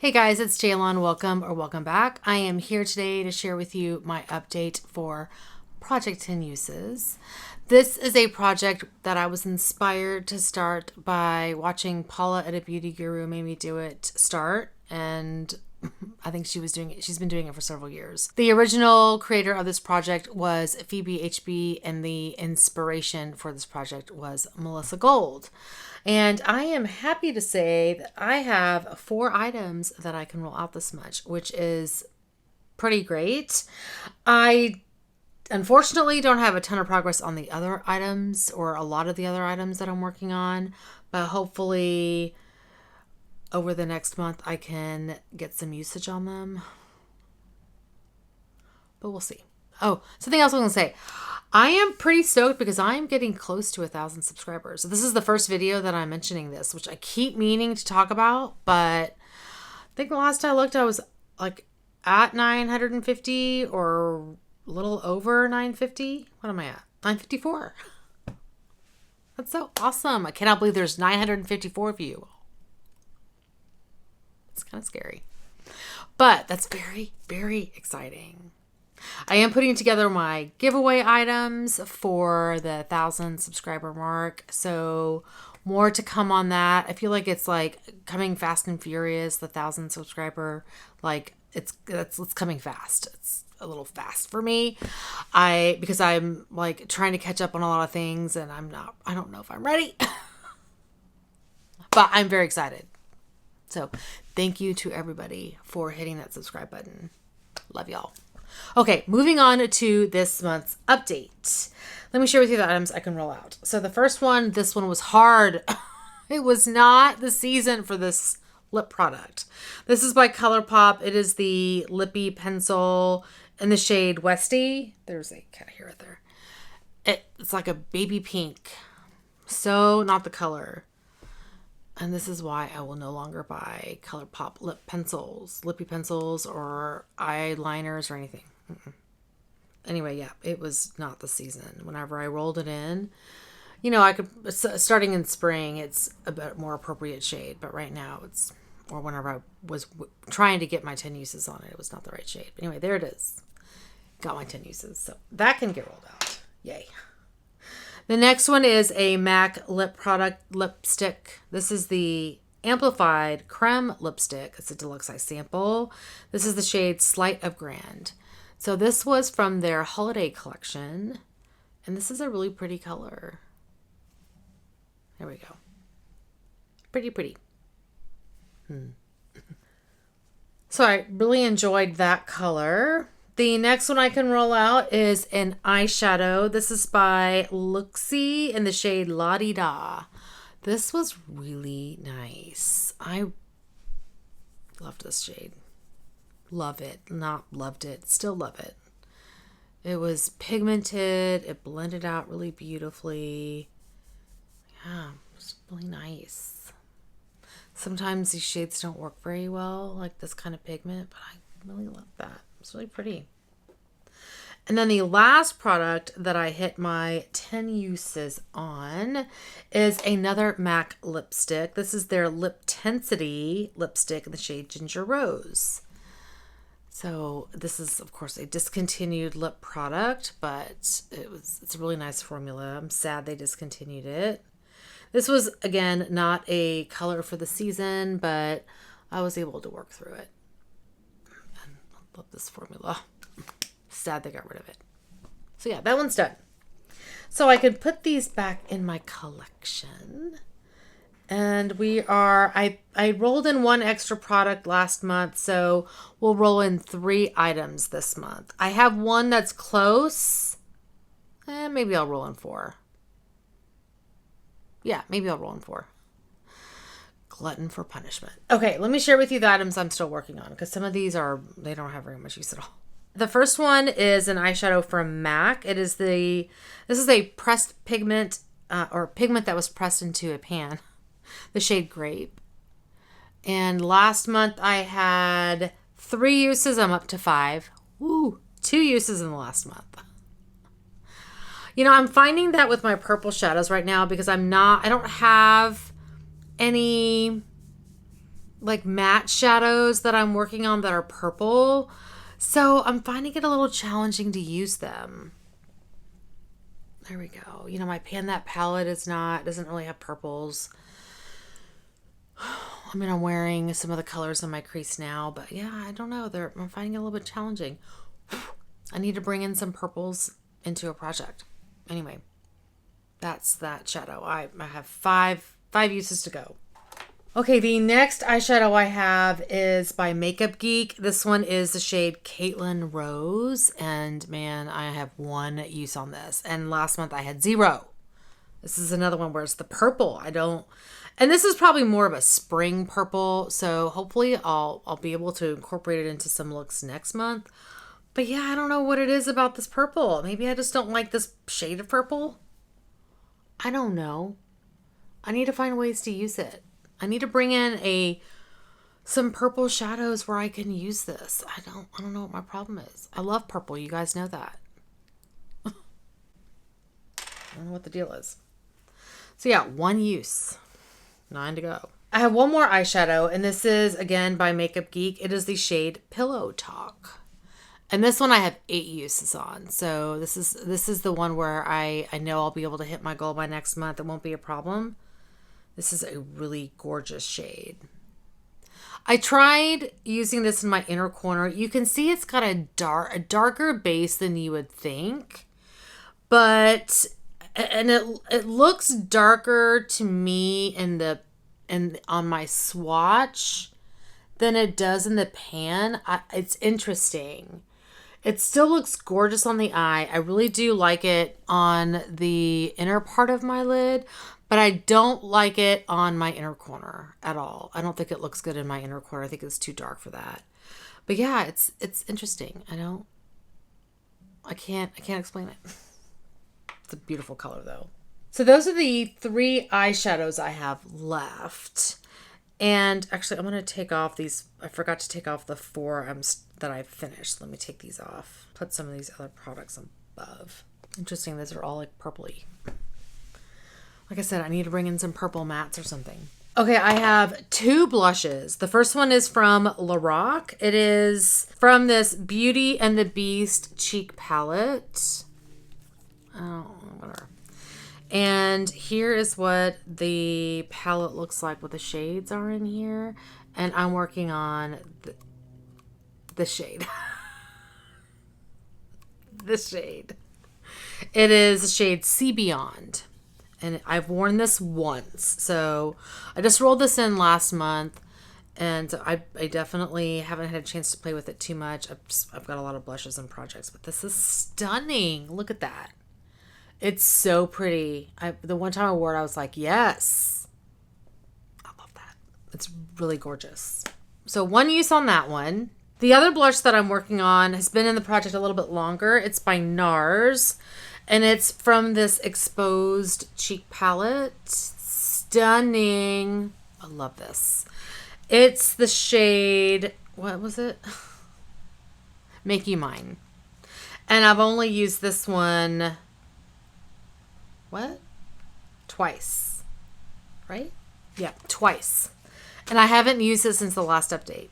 Hey guys, it's Jaylon. Welcome back. I am here today to share with you my update for Project 10 Uses. This is a project that I was inspired to start by watching Paula at A Beauty Guru made me do it start, and I think she's been doing it for several years. The original creator of this project was Phoebe HB, and the inspiration for this project was Melissa Gold. And I am happy to say that I have 4 items that I can roll out this much, which is pretty great. I unfortunately don't have a ton of progress on the other items, or a lot of the other items that I'm working on, but hopefully over the next month I can get some usage on them. But we'll see. Oh, something else I was going to say. I am pretty stoked because I am getting close to 1,000 subscribers. So this is the first video that I'm mentioning this, which I keep meaning to talk about, but I think the last I looked, I was like at 950 or a little over 950. What am I at? 954. That's so awesome. I cannot believe there's 954 of you. It's kind of scary, but that's very, very exciting. I am putting together my giveaway items for the 1,000 subscriber mark. So more to come on that. I feel like it's like coming fast and furious, the 1,000 subscriber, like it's coming fast. It's a little fast for me. Because I'm like trying to catch up on a lot of things, and I don't know if I'm ready, but I'm very excited. So thank you to everybody for hitting that subscribe button. Love y'all. Okay, moving on to this month's update. Let me share with you the items I can roll out. So the first one, this one was hard. It was not the season for this lip product. This is by ColourPop. It is the Lippy Pencil in the shade Westy. There's a cat here right there. It's like a baby pink. So not the color. And this is why I will no longer buy ColourPop lip pencils, lippy pencils, or eyeliners or anything. Anyway, yeah, it was not the season. Whenever I rolled it in, I could, starting in spring, it's a bit more appropriate shade. But right now or whenever I was trying to get my 10 uses on it, it was not the right shade. But anyway, there it is. Got my 10 uses. So that can get rolled out. Yay. The next one is a MAC lip product lipstick. This is the Amplified Creme lipstick. It's a deluxe size sample. This is the shade Sleight of Grand. So this was from their holiday collection. And this is a really pretty color. There we go. Pretty. So I really enjoyed that color. The next one I can roll out is an eyeshadow. This is by Luxie in the shade La Di Da. This was really nice. I loved this shade. Love it. Not loved it. Still love it. It was pigmented. It blended out really beautifully. Yeah, it was really nice. Sometimes these shades don't work very well, like this kind of pigment, but I really love that. It's really pretty. And then the last product that I hit my 10 uses on is another MAC lipstick. This is their Lip Tensity lipstick in the shade Ginger Rose. So this is, of course, a discontinued lip product, but it's a really nice formula. I'm sad they discontinued it. This was, again, not a color for the season, but I was able to work through it. Love this formula. Sad they got rid of it. So yeah, that one's done. So I can put these back in my collection. And I rolled in 1 extra product last month, so we'll roll in 3 items this month. I have one that's close. Maybe I'll roll in 4. Yeah, maybe I'll roll in 4. Glutton for punishment. Okay, let me share with you the items I'm still working on, because some of these they don't have very much use at all. The first one is an eyeshadow from MAC. This is a pressed pigment, or pigment that was pressed into a pan. The shade Grape. And last month I had 3 uses. I'm up to 5. Woo! 2 uses in the last month. I'm finding that with my purple shadows right now, because I don't have any like matte shadows that I'm working on that are purple. So I'm finding it a little challenging to use them. There we go. You know, my Pan That palette doesn't really have purples. I mean, I'm wearing some of the colors in my crease now, but yeah, I don't know. I'm finding it a little bit challenging. I need to bring in some purples into a project. Anyway, that's that shadow. I have five uses to go. Okay, the next eyeshadow I have is by Makeup Geek. This one is the shade Caitlin Rose. And man, I have one use on this. And last month I had 0. This is another one where it's the purple. And this is probably more of a spring purple. So hopefully I'll be able to incorporate it into some looks next month. But yeah, I don't know what it is about this purple. Maybe I just don't like this shade of purple. I don't know. I need to find ways to use it. I need to bring in some purple shadows where I can use this. I don't know what my problem is. I love purple. You guys know that. I don't know what the deal is. So yeah, one use. 9 to go. I have one more eyeshadow, and this is again by Makeup Geek. It is the shade Pillow Talk. And this one I have 8 uses on. So this is the one where I know I'll be able to hit my goal by next month. It won't be a problem. This is a really gorgeous shade. I tried using this in my inner corner. You can see it's got a darker base than you would think. But it looks darker to me on my swatch than it does in the pan. It's interesting. It still looks gorgeous on the eye. I really do like it on the inner part of my lid, but I don't like it on my inner corner at all. I don't think it looks good in my inner corner. I think it's too dark for that. But yeah, it's interesting. I can't explain it. It's a beautiful color though. So those are the 3 eyeshadows I have left. And actually, I'm going to take off these. I forgot to take off the 4 that I finished. Let me take these off. Put some of these other products above. Interesting. These are all like purpley. Like I said, I need to bring in some purple mattes or something. Okay, I have 2 blushes. The first one is from Lorac. It is from this Beauty and the Beast cheek palette. Oh, whatever. And here is what the palette looks like, what the shades are in here. And I'm working on the shade. This shade. It is the shade See Beyond. And I've worn this once. So I just rolled this in last month. And I definitely haven't had a chance to play with it too much. I've got a lot of blushes and projects. But this is stunning. Look at that. It's so pretty. The one time I wore it, I was like, yes. I love that. It's really gorgeous. So one use on that one. The other blush that I'm working on has been in the project a little bit longer. It's by NARS. And it's from this Exposed cheek palette. Stunning. I love this. It's the shade, what was it? Make You Mine. And I've only used this one... Twice. Right? Yeah, twice. And I haven't used it since the last update.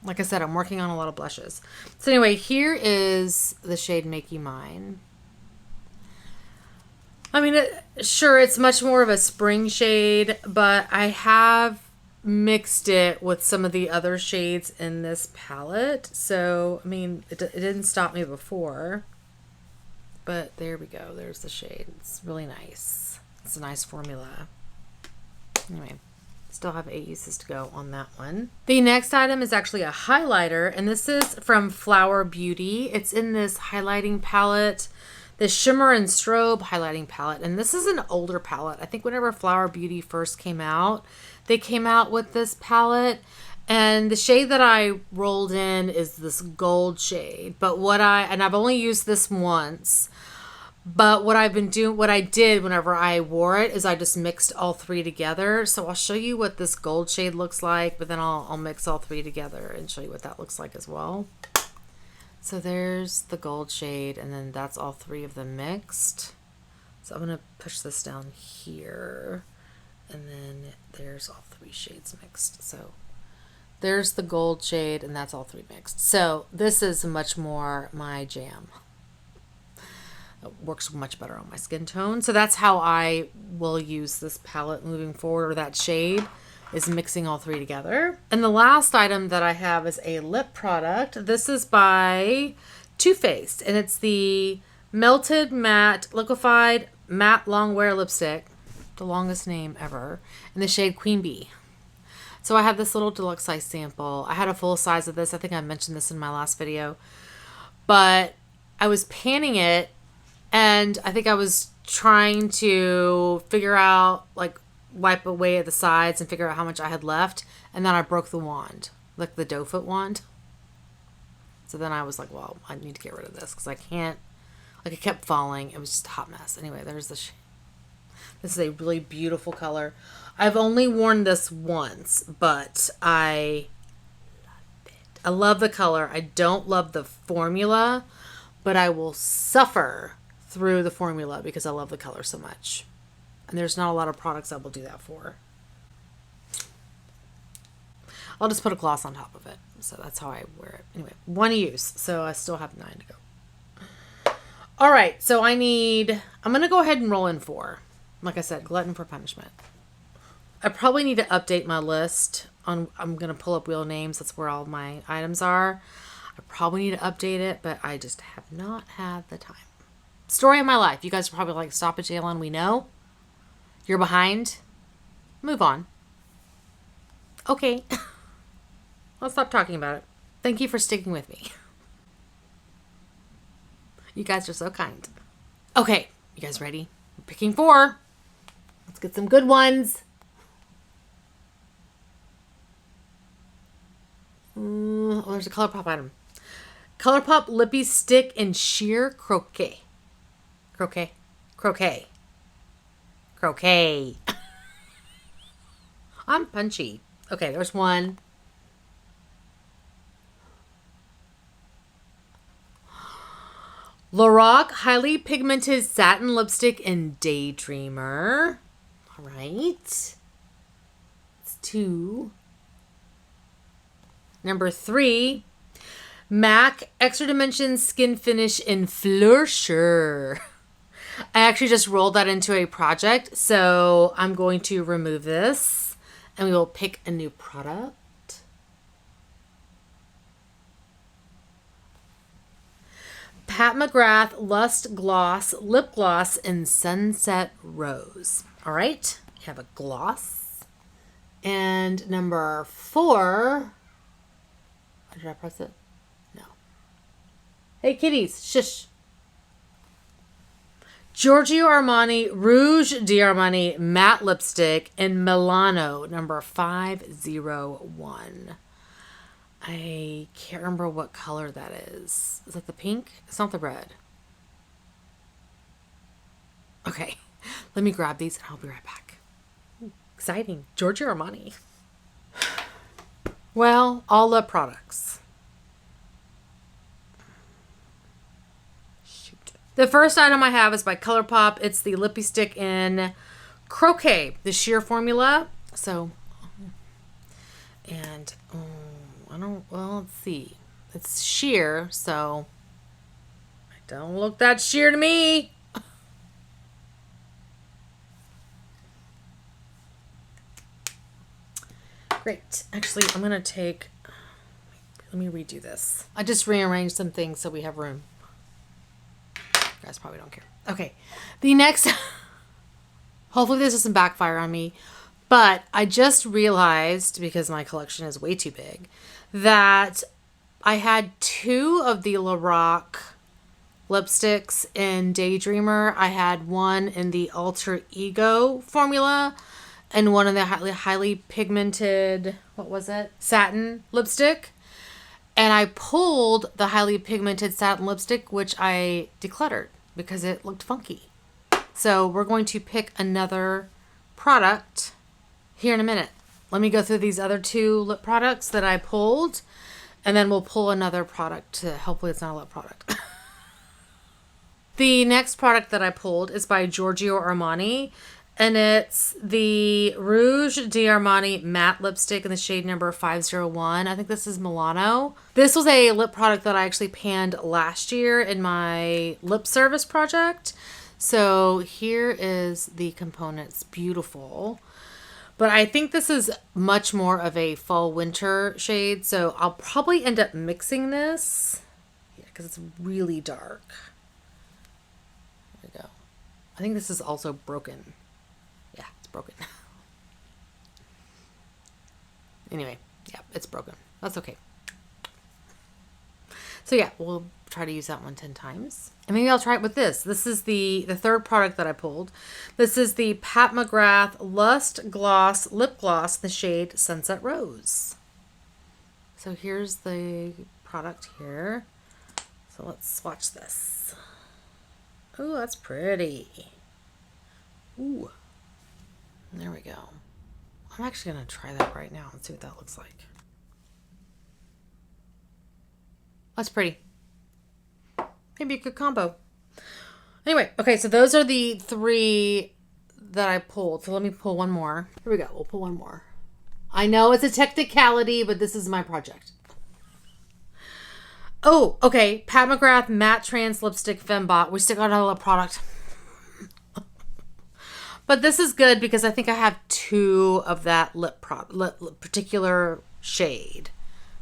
Like I said, I'm working on a lot of blushes. So anyway, here is the shade Make You Mine. I mean, sure, it's much more of a spring shade, but I have mixed it with some of the other shades in this palette. So, I mean, it didn't stop me before. But there we go. There's the shade. It's really nice. It's a nice formula. Anyway, still have 8 uses to go on that one. The next item is actually a highlighter, and this is from Flower Beauty. It's in this highlighting palette, the Shimmer and Strobe highlighting palette. And this is an older palette. I think whenever Flower Beauty first came out, they came out with this palette. And the shade that I rolled in is this gold shade. But I've only used this once. But what I did whenever I wore it is I just mixed all 3 together. So I'll show you what this gold shade looks like, but then I'll mix all 3 together and show you what that looks like as well. So there's the gold shade, and then that's all 3 of them mixed. So I'm going to push this down here, and then there's all 3 shades mixed. So There's the gold shade, and that's all three mixed. So this is much more my jam. It works much better on my skin tone. So that's how I will use this palette moving forward, or that shade, is mixing all three together. And the last item that I have is a lip product. This is by Too Faced, and it's the Melted Matte Liquefied Matte Longwear Lipstick, the longest name ever, in the shade Queen Bee. So I have this little deluxe size sample. I had a full size of this. I think I mentioned this in my last video. But I was panning it, and I think I was trying to figure out, like, wipe away at the sides and figure out how much I had left. And then I broke the wand, like the doe foot wand. So then I was like, well, I need to get rid of this because I can't, like, it kept falling. It was just a hot mess. Anyway, there's the shade. This is a really beautiful color. I've only worn this once, but I love it. I love the color. I don't love the formula, but I will suffer through the formula because I love the color so much. And there's not a lot of products I will do that for. I'll just put a gloss on top of it. So that's how I wear it. Anyway, one use. So I still have 9 to go. All right. So I'm going to go ahead and roll in 4. Like I said, glutton for punishment. I probably need to update my list. I'm going to pull up wheel names. That's where all my items are. I probably need to update it, but I just have not had the time. Story of my life. You guys are probably like, stop it, Jalen. We know. You're behind. Move on. Okay. I'll stop talking about it. Thank you for sticking with me. You guys are so kind. Okay. You guys ready? I'm picking 4. Let's get some good ones. Oh, there's a ColourPop item. ColourPop Lippy Stick in Sheer Croquet. Croquet. Croquet. Croquet. I'm punchy. Okay, there's one. Lorac Highly Pigmented Satin Lipstick in Daydreamer. All right. It's 2. Number 3. MAC Extra Dimension Skin Finish in Floursure. I actually just rolled that into a project, so I'm going to remove this and we will pick a new product. Pat McGrath Lust Gloss Lip Gloss in Sunset Rose. All right, you have a gloss. And number 4, did I press it? No. Hey kitties, shush. Giorgio Armani Rouge d'Armani Matte Lipstick in Milano, number 501. I can't remember what color that is. Is that the pink? It's not the red. Okay, let me grab these and I'll be right back. Exciting. Giorgio Armani. Well, all the products. The first item I have is by ColourPop. It's the Lippy Stick in Croquet, the sheer formula. So, and let's see. It's sheer, so it don't look that sheer to me. Great. Actually, I'm going to take, let me redo this. I just rearranged some things so we have room. You guys probably don't care. Okay. The next, hopefully this doesn't backfire on me, but I just realized, because my collection is way too big, that I had 2 of the Lorac lipsticks in Daydreamer. I had one in the Alter Ego formula and one in the highly pigmented, what was it? Satin lipstick. And I pulled the highly pigmented satin lipstick, which I decluttered because it looked funky. So we're going to pick another product here in a minute. Let me go through these other 2 lip products that I pulled, and then we'll pull another product to, hopefully it's not a lip product. The next product that I pulled is by Giorgio Armani, And it's the Rouge d'Armani matte lipstick in the shade number 501. I think this is Milano. This was a lip product that I actually panned last year in my lip service project. So here is the components. Beautiful. But I think this is much more of a fall winter shade. So I'll probably end up mixing this. Yeah, because it's really dark. There we go. I think this is also broken. Yeah, it's broken. Anyway, yeah, it's broken. That's okay. So yeah, we'll try to use that one 10 times. And maybe I'll try it with this. This is the third product that I pulled. This is the Pat McGrath Lust Gloss Lip Gloss in the shade Sunset Rose. So here's the product here. So let's swatch this. Oh, that's pretty. Ooh. There we go. I'm actually going to try that right now and see what that looks like. That's pretty. Maybe a good combo. Anyway, okay, so those are the 3 that I pulled. So let me pull one more. Here we go. We'll pull one more. I know it's a technicality, but this is my project. Oh, okay. Pat McGrath Matte Trans Lipstick Fembot. We still got another product. But this is good because I think I have 2 of that lip particular shade.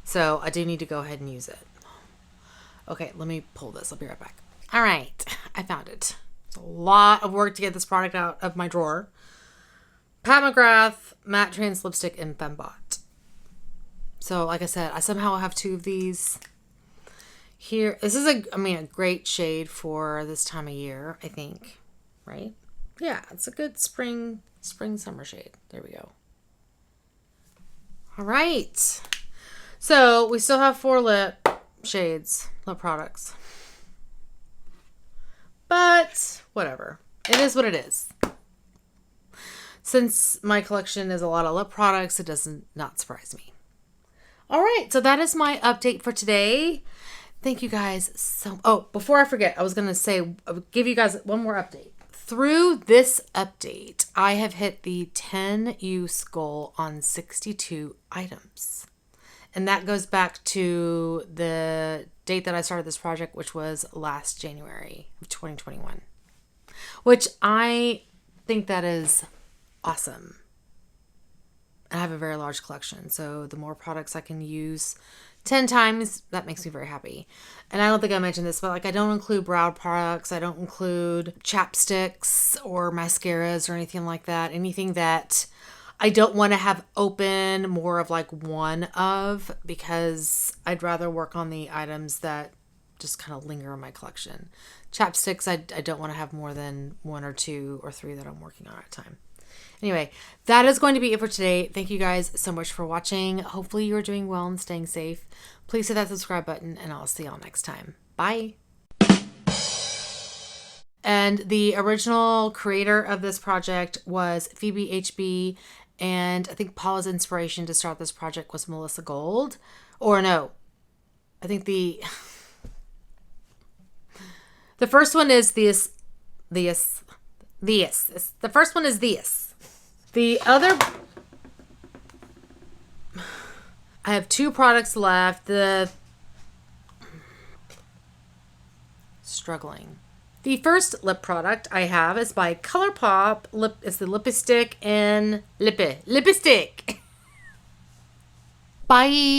So I do need to go ahead and use it. Okay, let me pull this. I'll be right back. All right, I found it. It's a lot of work to get this product out of my drawer. Pat McGrath Matte Trans Lipstick in Fembot. So like I said, I somehow have 2 of these. Here, this is a great shade for this time of year, I think, right? Yeah, it's a good spring, summer shade. There we go. All right. So we still have 4 lip products. But whatever. It is what it is. Since my collection is a lot of lip products, it doesn't not surprise me. All right, so that is my update for today. Thank you guys so. Oh, before I forget, I was gonna say, I'll give you guys one more update. Through this update, I have hit the 10 use goal on 62 items. And that goes back to the date that I started this project, which was last January of 2021. Which I think that is awesome. I have a very large collection, so the more products I can use 10 times, that makes me very happy. And I don't think I mentioned this, but like I don't include brow products. I don't include chapsticks or mascaras or anything like that. Anything that I don't want to have open more of like one of, because I'd rather work on the items that just kind of linger in my collection. Chapsticks, I don't want to have more than 1 or 2 or 3 that I'm working on at a time. Anyway, that is going to be it for today. Thank you guys so much for watching. Hopefully you are doing well and staying safe. Please hit that subscribe button and I'll see y'all next time. Bye. And the original creator of this project was Phoebe HB, and I think Paula's inspiration to start this project was Melissa Gold. Or no, I think the first one is this. The first one is this. The other, I have 2 products left. Struggling. The first lip product I have is by ColourPop. It's the Lipstick in Lipstick. Bye.